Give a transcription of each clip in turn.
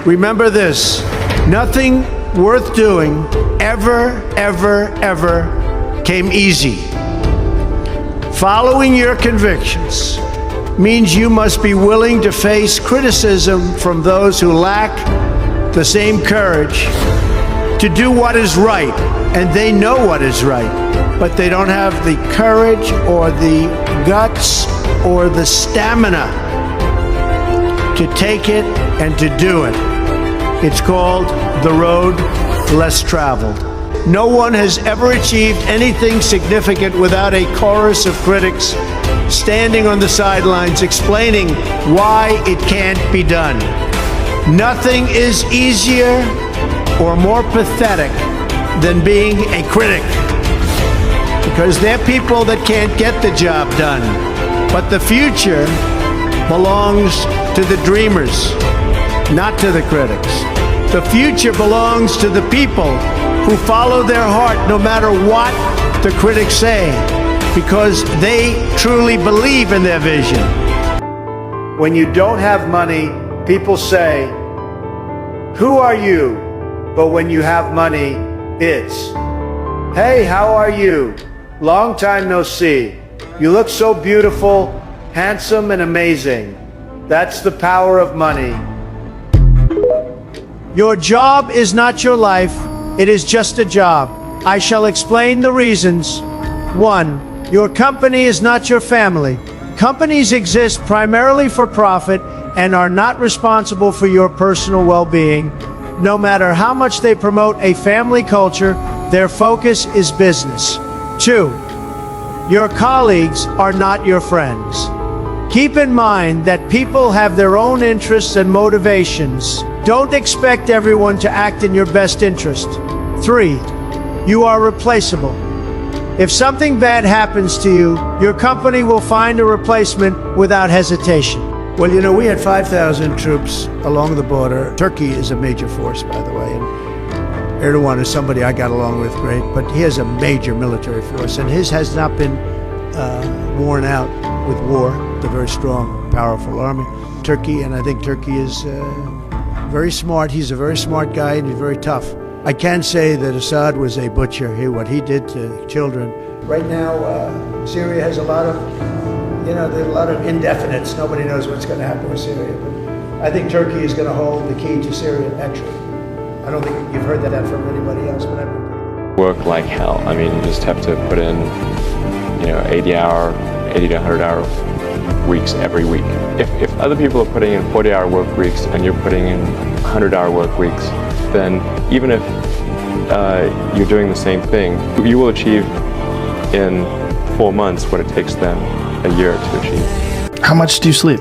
Remember this, nothing worth doing ever came easy. Following your convictions means you must be willing to face criticism from those who lack the same courage to do what is right, and they know what is right, but they don't have the courage or the guts or the stamina to take it and to do it. It's called the road less traveled. No one has ever achieved anything significant without a chorus of critics standing on the sidelines explaining why it can't be done. Nothing is easier or more pathetic than being a critic, because they're people that can't get the job done. But the future belongs to the dreamers, not to the critics. The future belongs to the people who follow their heart no matter what the critics say, because they truly believe in their vision. When you don't have money, people say, "Who are you?" But when you have money, it's, "Hey, how are you? Long time no see. You look so beautiful, handsome, and amazing." That's the power of money. Your job is not your life. It is just a job. I shall explain the reasons. 1. Your company is not your family. Companies exist primarily for profit and are not responsible for your personal well-being. No matter how much they promote a family culture, their focus is business. 2. Your colleagues are not your friends. Keep in mind that people have their own interests and motivations. Don't expect everyone to act in your best interest. 3. You are replaceable. If something bad happens to you, your company will find a replacement without hesitation. Well, you know, we had 5,000 troops along the border. Turkey is a major force, by the way, and Erdogan is somebody I got along with great, but he has a major military force, and his has not been worn out with war. The very strong, powerful army. Turkey, and I think Turkey is very smart. He's a very smart guy, and he's very tough. I can say that Assad was a butcher. What he did to children. Right now, Syria has a lot of, there are a lot of indefinites. Nobody knows what's going to happen with Syria. But I think Turkey is going to hold the key to Syria, actually. I don't think you've heard that from anybody else, but I've been work like hell. I mean, you just have to put in, 80 to 100-hour weeks every week. If other people are putting in 40-hour work weeks and you're putting in 100-hour work weeks, then even if you're doing the same thing, you will achieve in 4 months what it takes them a year to achieve. How much do you sleep?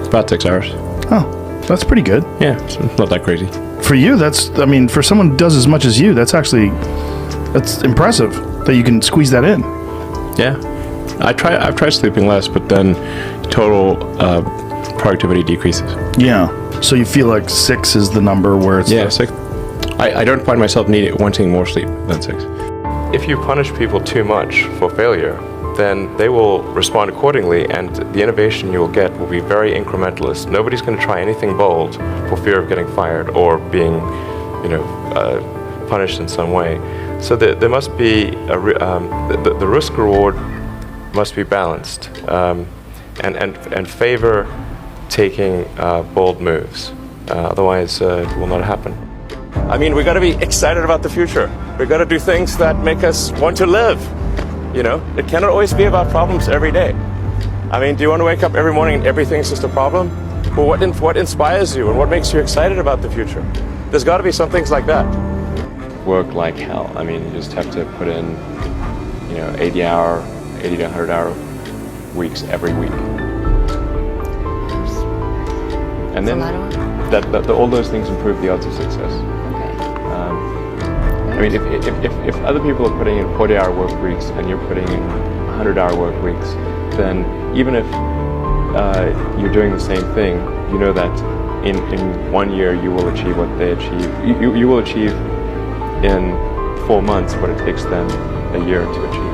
About 6 hours. Oh, that's pretty good. Yeah, it's not that crazy. For you, for someone who does as much as you, that's impressive that you can squeeze that in. Yeah, I've tried sleeping less, but then total productivity decreases. Yeah, so you feel like 6 is the number where it's... Yeah, 6. I don't find myself wanting more sleep than 6. If you punish people too much for failure, then they will respond accordingly, and the innovation you will get will be very incrementalist. Nobody's going to try anything bold for fear of getting fired or being, punished in some way. So there must be the risk reward must be balanced, and favor taking bold moves. Otherwise, it will not happen. I mean, we got to be excited about the future. We got to do things that make us want to live. It cannot always be about problems every day. I mean, do you want to wake up every morning and everything's just a problem? Well, what inspires you and what makes you excited about the future? There's got to be some things like that. Work like hell. I mean, you just have to put in, 80 to 100-hour weeks every week. And then all those things improve the odds of success. I mean, if other people are putting in 40-hour work weeks and you're putting in 100-hour work weeks, then even if you're doing the same thing, you know that in 1 year you will achieve what they achieve. You will achieve in 4 months what it takes them a year to achieve.